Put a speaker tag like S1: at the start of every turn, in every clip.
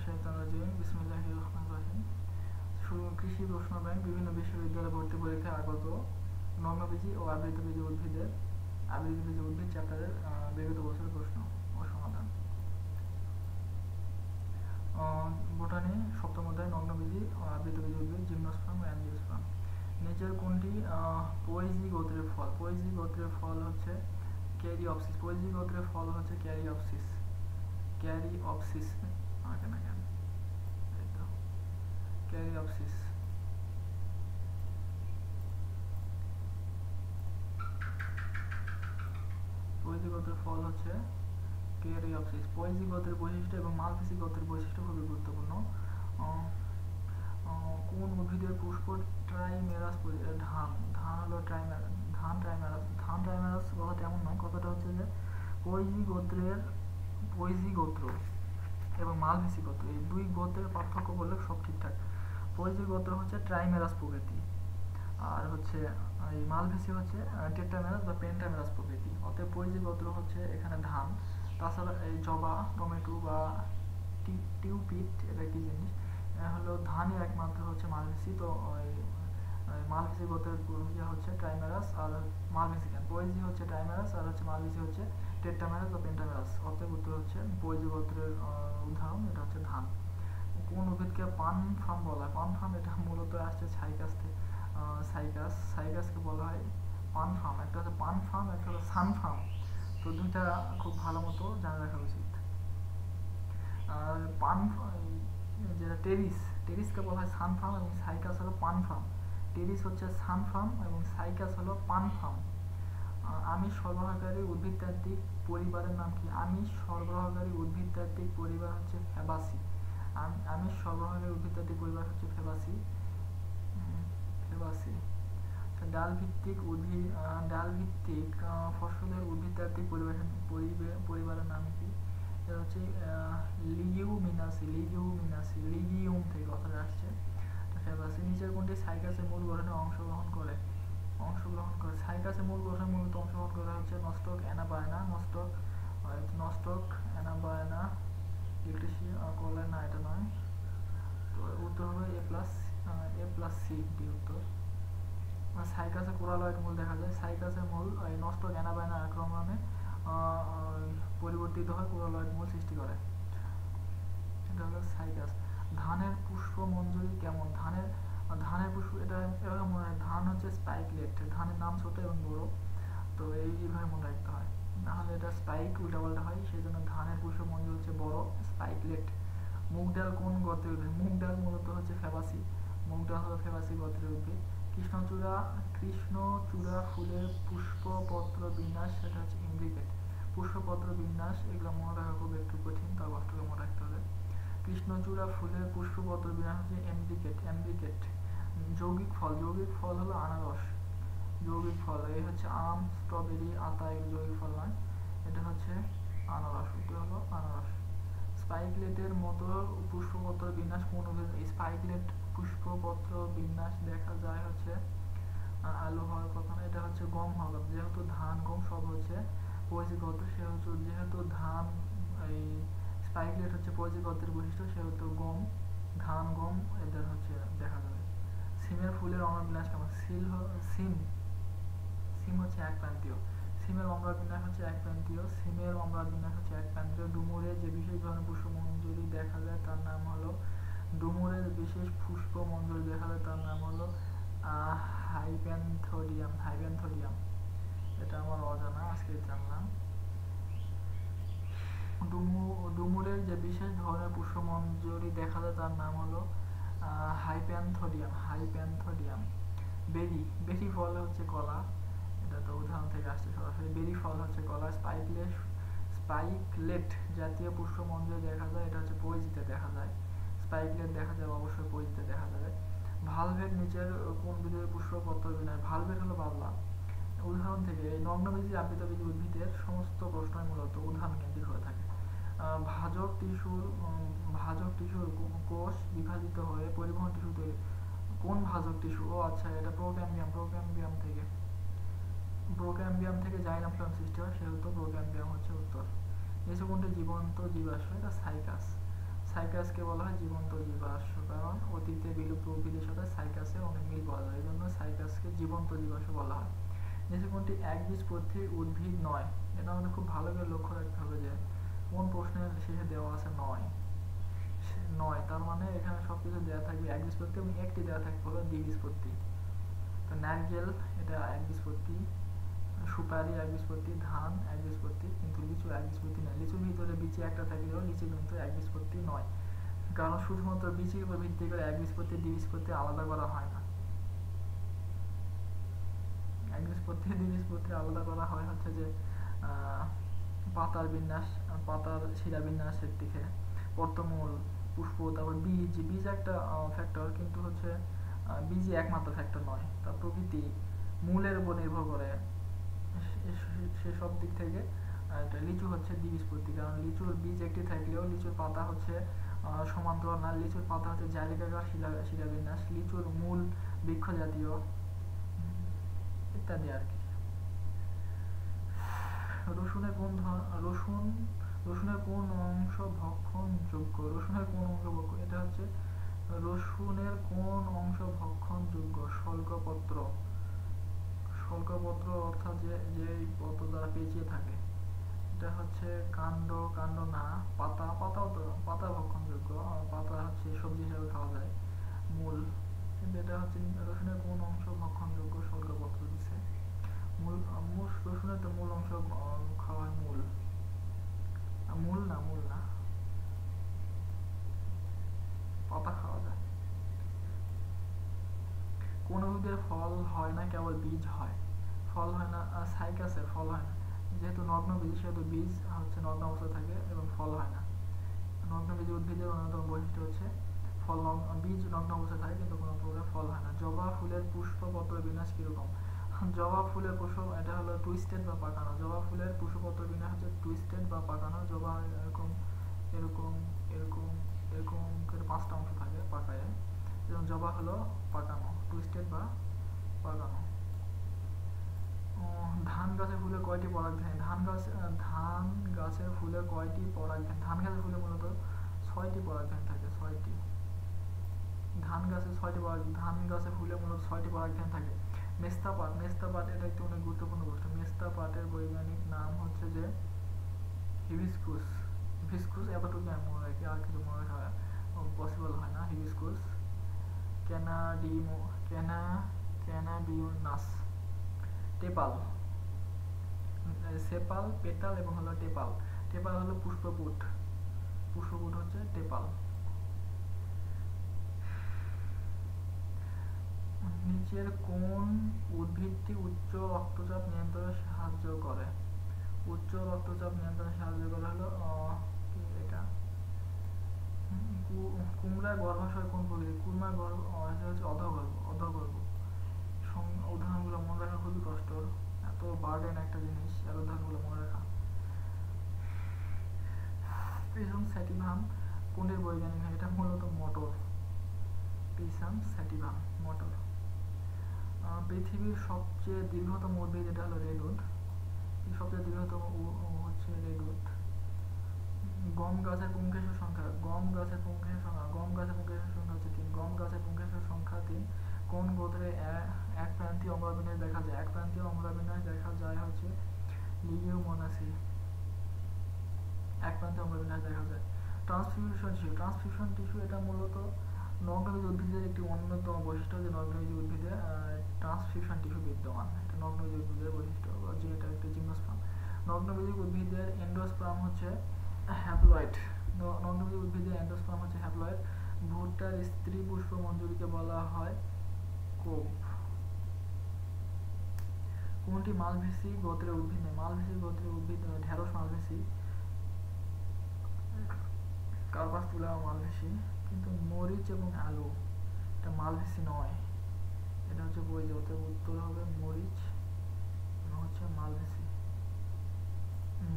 S1: বিসমিল্লাহির রহমানির রহিম। কৃষি প্রশ্ন ব্যাংক বিভিন্ন বিশ্ববিদ্যালয় ভর্তি পরীক্ষায় আগত নগ্নবীজী ও আবৃতবীজী উদ্ভিদ চ্যাপ্টারের বিগত বছরের প্রশ্ন ও সমাধান। বোটানি সপ্তম অধ্যায় নগ্নবীজী ও আবৃতবীজী উদ্ভিদ জিমনোস্পার্ম ও অ্যাঞ্জিওস্পার্ম। নিচের কোনটি পয়েজি গোত্রের ফল? পয়েজি গোত্রের ফল হচ্ছে ক্যারিঅপসিস। পয়েজি গোত্রের ফল হচ্ছে ক্যারিঅপসিস। ক্যারিঅপসিস ক্যারিঅপসিস। পয়েজি গোত্রের ফল হচ্ছে ক্যারিঅপসিস। পয়েজি গোত্রের বৈশিষ্ট্য এবং মালভেসি গোত্রের বৈশিষ্ট্য খুবই গুরুত্বপূর্ণ। কোন উদ্ভিদের পুষ্প ট্রাইমেরাস? ধান। ধান হলো ট্রাইমেরাস। ধান ট্রাইমেরাস কথাটা এমন নয়, কথাটা হচ্ছে যে পয়েজি গোত্র এবং মালভেসি গোত্র এই দুই গোত্রের পার্থক্য বললে সব ঠিকঠাক। পয়েজি গোত্র হচ্ছে ট্রাইমেরাস প্রকৃতি, আর হচ্ছে এই মালভেসি হচ্ছে টেট্রামেরাস বা পেন্টামেরাস প্রকৃতি। অতএব পয়েজি গোত্র হচ্ছে এখানে ধান। তাছাড়া এই জবা, টমেটো বা টিউপিট এটা কি জিনিস, হলো ধানই একমাত্র হচ্ছে মালভেসি। তো মালভেসি গোত্রের হচ্ছে ট্রাইমেরাস আর মালভেসি কেন, পয়েজি হচ্ছে ট্রাইমেরাস আর হচ্ছে মালভেসি হচ্ছে টেট্রামেরাস বা পেন্টামেরাস। অতএব উত্তর হচ্ছে পয়েজি গোত্রের উদাহরণ এটা হচ্ছে ধান। কোন উদ্ভিদকে পান ফার্ম বলা হয়? পান ফার্ম এটা মূলত আসছে সাইকাস থেকে। সাইকাসকে বলা হয় পান ফার্ম। একটা হচ্ছে পান ফার্ম, একটা হচ্ছে সান ফার্ম। তো দুইটা খুব ভালো মতো জানা রাখা উচিত। আর পান যেটা টেরিসকে বলা হয় সান ফার্ম এবং সাইকাস হলো পান ফার্ম। টেরিস হচ্ছে সান ফার্ম এবং সাইকাস হলো পান ফার্ম। আমিষ সরবরাহকারী উদ্ভিদতাত্ত্বিক পরিবারের নাম কি? আমিষ সরবরাহকারী উদ্ভিদতাত্ত্বিক পরিবার হচ্ছে ফেবাসি। আমিষ সরবরাহকারী উদ্ভিদতাত্ত্বিক পরিবার হচ্ছে ফেবাসি। ডাল ভিত্তিক ফসলের উদ্ভিদতাত্ত্বিক পরিবারের নাম কি? এটা হচ্ছে লিগিউমিনাসি। লিগিউম থেকে কথাটা আসছে। ফেবাসি। নিচের কোনটি সাইকাসের মূল গঠনে অংশগ্রহণ করে? সাইকাসের মূল গঠনে মূলত অংশগ্রহণ করে হচ্ছে নস্টক অ্যানাবায়না কলের না, এটা নয়। তো উত্তর হবে A+C ডি উত্তর। সাইকাসে কোরালয়েড মূল দেখা যায়। সাইকাসের মূল নস্টক অ্যানাবায়না আক্রমণে পরিবর্তিত হয় কোরালয়েড মূল সৃষ্টি করে। এটা হলো সাইকাস। ধানের পুষ্পমঞ্জরি কেমন? ধানের পুষ্প এটা এভাবে মনে হয়, ধান হচ্ছে স্পাইকলেট। ধানের নাম ছোট এবং বড়, তো এইভাবে মনে রাখতে হয়, নাহলে এটা স্পাইক উল্টাপাল্টা হয়। সেই জন্য ধানের পুষ্পমঞ্জরি হচ্ছে বড়, স্পাইকলেট। মুগ ডাল কোন গোত্রের উদ্ভিদ? মুগ ডাল মূলত হচ্ছে ফেবাসি। মুগ ডাল হলো ফেবাসি গোত্রের উদ্ভিদ। কৃষ্ণচূড়া ফুলের পুষ্পপত্র বিন্যাস সেটা হচ্ছে ইমব্রিকেট। পুষ্পপত্র বিন্যাস এগুলো মনে রাখা খুব একটু কঠিন, তাও কষ্টকে মনে রাখতে হবে। কৃষ্ণচূড়া ফুলের পুষ্পপত্র বিন্যাস হচ্ছে এমব্রিকেট। যৌগিক ফল হলো আনারস। যৌগিক ফল এই হচ্ছে আম, স্ট্রবেরি, আতা, এগুলো যৌগিক ফল নয়, এটা হচ্ছে আনারস। উত্তর হলো আনারস। স্পাইকলেটের মতো পুষ্পপত্র বিন্যাস কোন উদ্ভিদ? স্পাইকলেট পুষ্পপত্র বিন্যাস দেখা যায় হচ্ছে আলু হওয়ার কথা না, এটা হচ্ছে গম হওয়ার কথা। যেহেতু ধান গম সব হচ্ছে পয়েজি গোত্র, যেহেতু ধান এই স্পাইকলেট হচ্ছে পয়েজি গোত্রের বৈশিষ্ট্য, সেহেতু ধান গম এদের হচ্ছে দেখা যাবে। সিমের ফুলের অঙ্গবিন্যাস কেমন? সিম হচ্ছে একপ্রান্তীয়। সিমের অঙ্গবিন্যাস হচ্ছে একপ্রান্তীয়। ডুমুরে যে বিশেষ ধরনের পুষ্পমঞ্জরি দেখা যায় তার নাম হলো হাইপ্যানথোডিয়াম। এটা আমার অজানা, আজকে জানলাম। ডুমুরের যে বিশেষ ধরনের পুষ্পমঞ্জরি দেখা যায় তার নাম হলো হাইপ্যানথোডিয়াম। বেরি ফল হচ্ছে কলা, এটা তো উদাহরণ থেকে আসছে সরাসরি। বেরি ফল হচ্ছে কলা। স্পাইকলেট জাতীয় পুষ্পমঞ্জরি দেখা যায়, এটা হচ্ছে পয়েজিতে দেখা যায়। স্পাইকলেট দেখা যায় অবশ্যই পয়েজিতে দেখা যাবে। ভালভেট নিচের কোন উদ্ভিদের পুষ্পপত্র বিন্যাস? ভালভেট হলো বাবলা। উদাহরণ থেকে নগ্নবীজী আবৃতবীজী উদ্ভিদের সমস্ত প্রশ্নই মূলত উদাহরণ কেন্দ্রিক হয়ে থাকে। ভাজক টিস্যুর কোষ বিভাজিত হয়ে পরিবহন টিস্যু তৈরি। কোন ভাজক টিস্যু? ও আচ্ছা, এটা প্রোক্যাম্বিয়াম থেকে জাইলোফ্লোয়েম সৃষ্টি হয়, সেহেতু প্রোক্যাম্বিয়াম হচ্ছে উত্তর। নিচে কোনটি জীবন্ত জীবাশ্ম? এটা সাইকাসকে বলা হয় জীবন্ত জীবাশ্ম, কারণ অতীতে বিলুপ্ত উদ্ভিদের সাথে সাইকাসের অনেক মিল পাওয়া যায়, এই জন্য সাইকাসকে জীবন্ত জীবাশ্ম বলা হয়। নিচে কোনটি একবীজপত্রী উদ্ভিদ নয়? এটা আমাদের খুব ভালো করে লক্ষ্য রাখতে হবে যে কোন প্রশ্নের শেষে দেওয়া আছে নয়। নয় তার মানে এখানে সবকিছু দেওয়া থাকবে একবীজপত্রী এবং একটি দেওয়া থাকবে হলো দ্বিবীজপত্রী। তো নারকেল এটা একবীজপত্রী, সুপারি একবীজপত্রী, ধান একবীজপত্রী, কিন্তু লিচু একবীজপত্রী নয়। লিচুর ভিতরে বিচি একটা থাকলেও লিচু কিন্তু একবীজপত্রী নয়, কারণ শুধুমাত্র বিচির উপর ভিত্তি করে একবীজপত্রী দ্বিবীজপত্রী আলাদা করা হয় না। একবীজপত্রী দ্বিবীজপত্রী আলাদা করা হয় হচ্ছে যে পাতার বিন্যাস, পাতার শিরা বিন্যাসের দিকে, পত্রমূল, পুষ্প, তারপর বীজ। বীজ একটা ফ্যাক্টর, কিন্তু হচ্ছে বীজই একমাত্র ফ্যাক্টর নয়, তার প্রকৃতি মূলের উপর নির্ভর করে। সেসব দিক থেকে লিচু হচ্ছে দ্বিবীজপত্রী, কারণ লিচুর বীজ একটি থাকলেও লিচুর পাতা হচ্ছে সমান্তরাল না, লিচুর পাতা হচ্ছে জালিকাকার শিলাবিন্যাস, লিচুর মূল বৃক্ষ জাতীয়, ইত্যাদি আর কি। রসুনের কোন রসুনের কোন অংশ ভক্ষণযোগ্য? রসুনের কোন অংশ ভক্ষণ, এটা হচ্ছে রসুনের কোন অংশ ভক্ষণযোগ্য? শল্কপত্র। শল্কপত্র অর্থাৎ যে যে পত্র দ্বারা পেঁচিয়ে থাকে, এটা হচ্ছে কাণ্ড। কাণ্ড না, পাতা। পাতাও তো, পাতা ভক্ষণযোগ্য, পাতা হচ্ছে সবজি হিসাবে খাওয়া যায়। মূল, কিন্তু এটা হচ্ছে রসুনের কোন অংশ ভক্ষণযোগ্য? শল্কপত্র দিচ্ছে। মূল, রসুনের তো মূল অংশ খাওয়া হয়, মূল। মূল না, মূল না, পাতা খাওয়া যায়। কোন উদ্ভিদের ফল হয় না, কেবল বীজ হয়? ফল হয় না সাইকাসের, ফল হয় না, যেহেতু নগ্নবীজ সেহেতু বীজ হচ্ছে নগ্ন অবস্থায় থাকে এবং ফল হয় না। নগ্নবীজি উদ্ভিদের অন্যতম বৈশিষ্ট্য হচ্ছে ফল, বীজ নগ্ন অবস্থায় থাকে কিন্তু কোনো প্রকার ফল হয় না। জবা ফুলের পুষ্পপত্র বিন্যাস কিরকম? জবা ফুলের পুষ্প, এটা হলো টুইস্টেড বা পাকানো। জবা ফুলের পুষ্পপত্র বিন্যাস হচ্ছে টুইস্টেড বা পাকানো। জবা এরকম এরকম এরকম এরকম করে 5টা অংশ থাকে পাকায়, যেমন জবা হলো পাকানো, টুইস্টেড বা পাকানো। ধান গাছের ফুলে কয়টি পরাগধানী? ধান গাছের ফুলে কয়টি পরাগধানী? ধান গাছের ফুলে মূলত 6টি পরাগধানী থাকে, 6টি। ধান গাছের ফুলে মূলত 6টি পরাগধানী থাকে। মেস্তা পাট এটা একটি অনেক গুরুত্বপূর্ণ বস্তু। মেস্তা পাটের বৈজ্ঞানিক নাম হচ্ছে যে হিবিস্কুস। এতটুকু আমি মনে রাখি, আর কিছু মনে রাখা পসিবল হয় না। হিবিস্কুস, ক্যানাডিউনাস, টেপাল, সেপাল, পেটাল এবং হলো টেপাল। টেপাল হলো পুষ্পপুট হচ্ছে টেপাল। নিচের কোন উদ্ভিদটি উচ্চ রক্তচাপ নিয়ন্ত্রণে সাহায্য করে? উচ্চ রক্তচাপ নিয়ন্ত্রণে সাহায্য করে হলো এটা কুমড়ার গর্ভাশয় কোন প্রকৃতির? কুমড়ার এটা হচ্ছে অধগর্ভ। উদাহরণগুলো মনে রাখা খুবই কষ্ট, এত বার্ডেন একটা জিনিস, এর উদাহরণগুলো মনে রাখা। পিসম স্যাটিভাম কোনটির বৈজ্ঞানিক নাম? এটা মূলত মটর। পিসম স্যাটিভাম, মটর। পৃথিবীর সবচেয়ে দীর্ঘতম উদ্ভিদ, এটা হলো রেডউড। সবচেয়ে দীর্ঘতম হচ্ছে রেডউড। গম গাছের পুংকেশর সংখ্যা? গম গাছের পুংকেশর সংখ্যা হচ্ছে 3। গম গাছের পুংকেশর সংখ্যা 3। কোন গোত্রে এক প্রান্তীয় অম্লবিন্যাস দেখা যায়? এক প্রান্তীয় অম্লবিন্যাস দেখা যায় হচ্ছে লিগিউমোনাসি, এক প্রান্তীয় অম্লবিন্যাস দেখা যায়। ট্রান্সফিউশন টিস্যু এটা মূলত নগ্নবীজ উদ্ভিদের একটি অন্যতম বৈশিষ্ট্য, যে নগ্নবীজ উদ্ভিদে ট্রান্সফিউশন টিস্যু বিদ্যমান, এটা নগ্নবীজ উদ্ভিদের বৈশিষ্ট্য, যে এটা একটা জিমনোস্পার্ম। নগ্নবীজ উদ্ভিদের এন্ডোস্পার্ম হচ্ছে হ্যাপ্লয়েড। নগ্নবীজ উদ্ভিদের এন্ডোস্পার্ম হচ্ছে হ্যাপ্লয়েড। ভুট্টার স্ত্রী পুষ্পমঞ্জরিকে বলা হয় কোপ। কোনটি মালভেসি গোত্রের উদ্ভিদ নেই? মালভেসি গোত্রের উদ্ভিদ ঢেঁড়স মালভেসি, কার্পাস তুলা মালভেসি, কিন্তু মরিচ এবং আলু এটা মালভেসি নয়, এটা হচ্ছে বই যে উত্তর হবে মরিচ এবং হচ্ছে মালভেসি,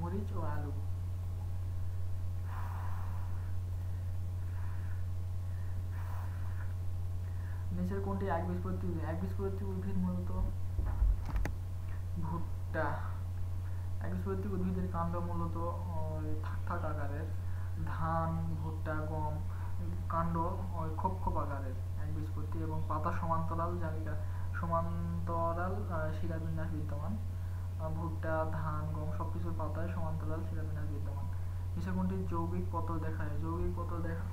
S1: মরিচ ও আলু। নিচের কোনটি একবীজপত্রী উদ্ভিদ? একবীজপত্রী উদ্ভিদ মূলত ভুট্টা। একবীজপত্রী উদ্ভিদের কাণ্ড মূলত থাক আকারের, ধান, ভুট্টা, গম কাণ্ড খোপ খোপ আকারের একবীজপত্রী এবং পাতা সমান্তরাল জালিকা সমান্তরাল শিরাবিন্যাস বিদ্যমান। ভুট্টা, ধান, গম সবকিছুর পাতায় সমান্তরাল শিরাবিন্যাস বিদ্যমান। নিচে কোনটি যৌগিক পত্র দেখা যায়? যৌগিক পত্র দেখা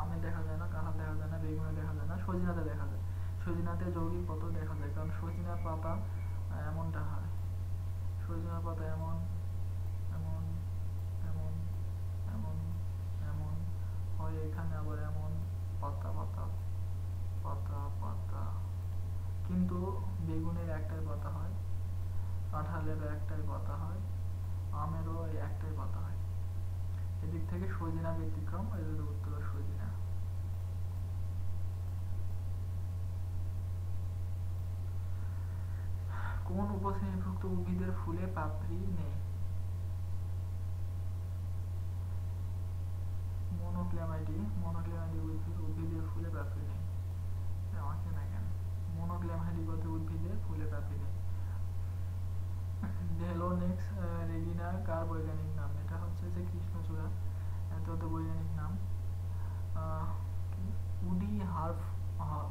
S1: আমে দেখা যায় না, কাঁঠাল দেখা যায় না, বেগুনে দেখা যায় না, সজিনাতে দেখা যায়। সজিনাতে যৌগিক পত্র দেখা যায়, কারণ সজিনার পাতা এমনটা হয়। সজিনার পাতা এমন এমন এমন এমন এমন হয়, এখানে আবার এমন পাতা পাতা পাতা পাতা। কিন্তু বেগুনের একটাই পাতা হয়, কাঁঠালেরও একটাই পাতা হয়, আমেরও এই একটাই পাতা হয়। এদিক থেকে সজিনা ব্যতিক্রম, এদের উত্তর সজিনা। কোন উপশ্রেণীভুক্ত উদ্ভিদের ফুলে পাপড়ি নেই? মনোক্লেমাইডি। মনোক্লেমাইডি উদ্ভিদের ফুলে পাপড়ি নেই। আমাকে না কেন, মনোক্লেমাইডি গত উদ্ভিদের ফুলে পাপড়ি নেই। ডেলোনিক্স রেজিনা কার বৈজ্ঞানিক নাম? এটা হচ্ছে যে কৃষ্ণচূড়া, এত বৈজ্ঞানিক নাম। Woody herb.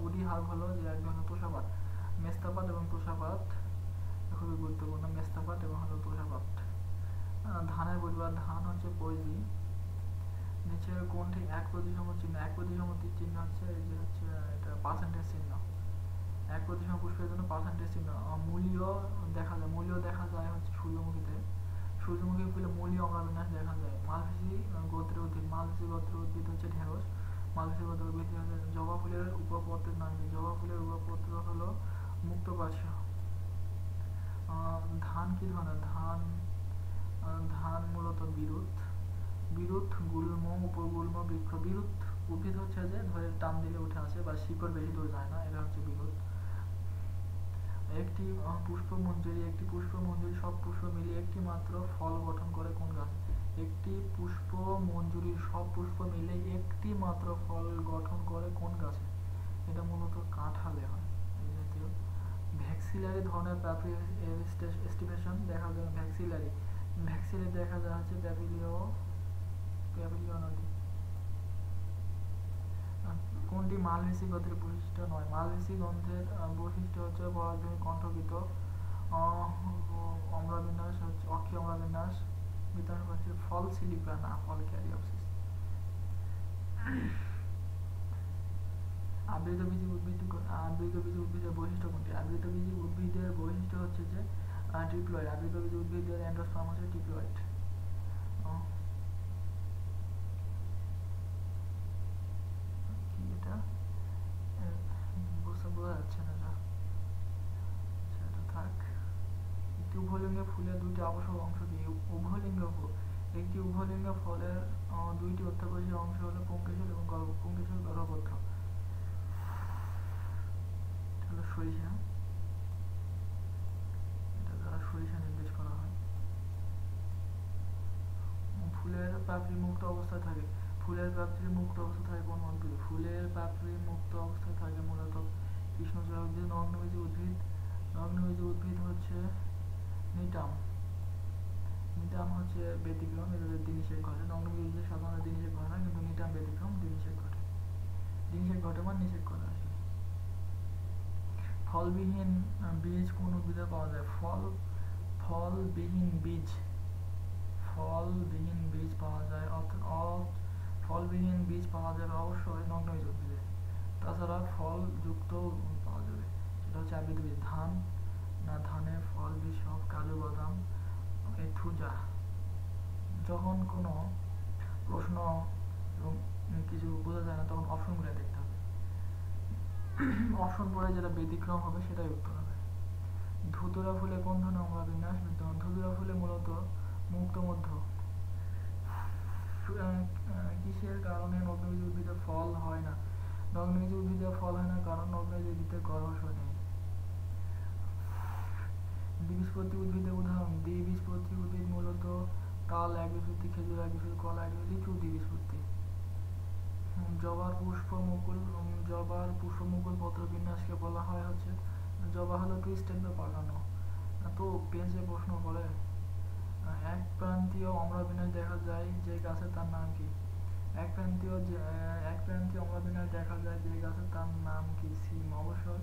S1: উডি হার্ভ হলো যে এক ধরনের তোষাপাত। মেস্তাপাত এবং তোষাপাত খুবই গুরুত্বপূর্ণ, মেস্তাপাত এবং হলো তোষাপাত। ধানের পরিবার, ধান হচ্ছে পয়জি। নিচের কোনটি এক প্রতিসম চিহ্ন? এক প্রতিসম চিহ্ন হচ্ছে এই যে হচ্ছে এটা পার্সেন্টেজ চিহ্ন। এক প্রতিসম পুষ্পের জন্য পার্সেন্টেজ চিহ্ন। মূলীয় দেখা যায়, মূলীয় দেখা যায় হচ্ছে সূর্যমুখীতে। সূর্যমুখী ফুলে মূলীয় অঙ্গবিন্যাস দেখা যায়। মালভেসি গোত্রের উদ্ভিদ, মালভেসি গোত্রের উদ্ভিদ হচ্ছে ঢেঁড়স। মালভেসি গোত্রের উদ্ভিদ হচ্ছে জবা ফুলের উপপত্রের নাম কি? জবা ফুলের উপপত্র হলো মুক্তপার্শ্ব। ধান কি ধরনের? ধান মূলত বিরুৎ। বিরুৎ, গুল্ম, উপগুল্ম, বৃক্ষ। বিরুৎ উদ্ভিদ হচ্ছে যে ধরে টান দিলে উঠে আসে বা শিকড় বেশি দূর যায় না, এটা হচ্ছে বিরুৎ। একটি পুষ্পমঞ্জরি, একটি পুষ্পমঞ্জরি সব পুষ্প মিলিয়ে একটি মাত্র ফল গঠন করে কোন গাছ? একটি পুষ্পমঞ্জরির সব পুষ্প মিলে একটি মাত্র ফল গঠন করে কোন গাছে? এটা মূলত কাঁঠালে হয় এই জাতীয়। ভ্যাক্সিলারি ধরনের পাপড়ি এস্টিভেশন দেখা যায়। ভ্যাক্সিলারি ভ্যাক্সিলারি দেখা যায় হচ্ছে প্যাপিলিও নদী। কোনটি মালভেসি গন্ধের বৈশিষ্ট্য নয়? মালভেসি গন্ধের বৈশিষ্ট্য হচ্ছে পরাগজনী কণ্ঠকিত, অম্লবিন্যাস হচ্ছে অক্ষীয় অম্লবিন্যাস, বিতরণ হচ্ছে ফল সিলিকা না ফল ক্যারিওপসিস। আবৃতবীজী উদ্ভিদের বৈশিষ্ট্য কোনটি? আবৃতবীজী উদ্ভিদের বৈশিষ্ট্য হচ্ছে যে ট্রিপ্লয়েড। আবৃতবীজী উদ্ভিদের এন্ডোস্পার্ম হচ্ছে ট্রিপ্লয়েড। কি এটা বোঝা যাচ্ছে না, এটা থাক। একটি উভলিঙ্গ ফুলের দুইটি আবশ্যক অংশ কি? উভলিঙ্গ ফুল, একটি উভলিঙ্গ ফলের দুইটি অত্যাবশ্যক অংশ হলো পুংকেশর এবং পুংকেশর গর্ভপত্র। এটা হলো সরিষা, এটা দ্বারা সরিষা নির্দেশ করা হয়। ফুলের পাপড়ি মুক্ত অবস্থায় থাকে। ফুলের পাপড়ি মুক্ত অবস্থায় থাকে কোন উদ্ভিদ? ফুলের পাপড়ি মুক্ত অবস্থায় থাকে মূলত কৃষ্ণচূড়া উদ্ভিদ। নগ্নবীজী উদ্ভিদ, নগ্নবীজী উদ্ভিদ হচ্ছে নিটাম। নিটাম হচ্ছে ব্যতিক্রম, এদের দিনিশেক ঘটে। নগ্নবীজী উদ্ভিদ সাধারণত দিনিশেক ঘটে না, কিন্তু নিটাম ব্যতিক্রম, দিনিশেক ঘটে। দিনিশেক ঘটে মানে নিষেক করা আসে। ফলবিহীন বীজ কোন উদ্ভিদে পাওয়া যায়? ফলবিহীন বীজ, ফলবিহীন বীজ পাওয়া যায় ফলবিহীন বীজ পাওয়া যাবে অবশ্যই নগ্নবীজ উদ্ভিদে। তাছাড়া ফলযুক্ত পাওয়া যাবে, সেটা হচ্ছে আবৃত বীজ। ধান না ধানের ফল বীজ সব, কাজু বাদাম, এই থুজা। যখন কোনো প্রশ্ন এবং কিছু বোঝা যায় না তখন অপশনগুলো দেখতে হবে, অপশন পড়ে যেটা ব্যতিক্রম হবে সেটাই উত্তর হবে। ধুতুরা ফুলে কোন ধরনের অম্লবিন্যাস বিদ্যমান? ধুতুরা ফুলে মূলত মুক্ত মধ্য। কিসের কারণে নগ্নবীজ উদ্ভিদে ফল হয় না? নগ্নবীজ উদ্ভিদে ফল হয় না কারণ নগ্নবীজ উদ্ভিদে গর্ভাশয় নেই। দ্বিবীজপত্রী উদ্ভিদের উদাহরণ? দ্বিবীজপত্রী উদ্ভিদ মূলত তাল একবীজপত্রী, খেজুর একবীজপত্রী, কলা একবীজপত্রী, লিচু দ্বিবীজপত্রী। জবার পুষ্পমুকুল পত্রবিন্যাসকে বলা হয় হচ্ছে, জবা হলো টুইস্টেড বা পাকানো। তো পেজে প্রশ্ন করে একপ্রান্তীয় অম্লবিন্যাস দেখা যায় যে গাছে, তার নাম কি? একপ্রান্তীয় অম্লবিন্যাস দেখা যায় যে গাছে, তার নাম কি? সিম, অবশ্যই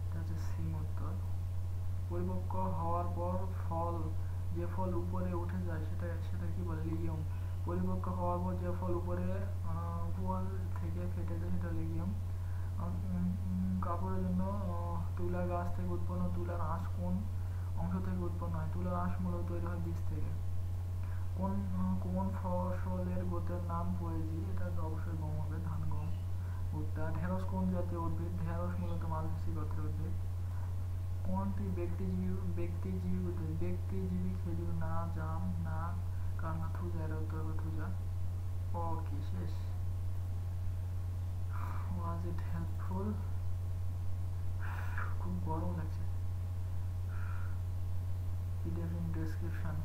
S1: এটা হচ্ছে সিম উত্তর। পরিপক্ক হওয়ার পর যে ফল উপরে উঠে যায় সেটা সেটা কি বলে? লিগিউম। পরিপক্ক হওয়ার পর যে ফল উপর থেকে ফেটে যায় সেটা লিগিউম। কাপড়ের জন্য তুলা গাছ থেকে উৎপন্ন তুলার আঁশ কোন অংশ থেকে উৎপন্ন হয়? তুলার আঁশ মূলত তৈরি হয় বীজ থেকে। কোন কোন ফসলের গোত্রের নাম পয়েজি? এটা তো অবশ্যই গম হবে, ধান, গম, ভুট্টা। ঢেঁড়স কোন জাতীয় উদ্ভিদ? ঢেঁড়স মূলত মালভেসি গোত্রের উদ্ভিদ। কোনটি ব্যক্তিজীবী খেজুর? না জাম, না কার, না থুজা। এর উত্তর হবে থুজা। ওকে, শেষ। ওয়াজ ইট হেল্পফুল? খুব গরম লাগছে। PDF in description.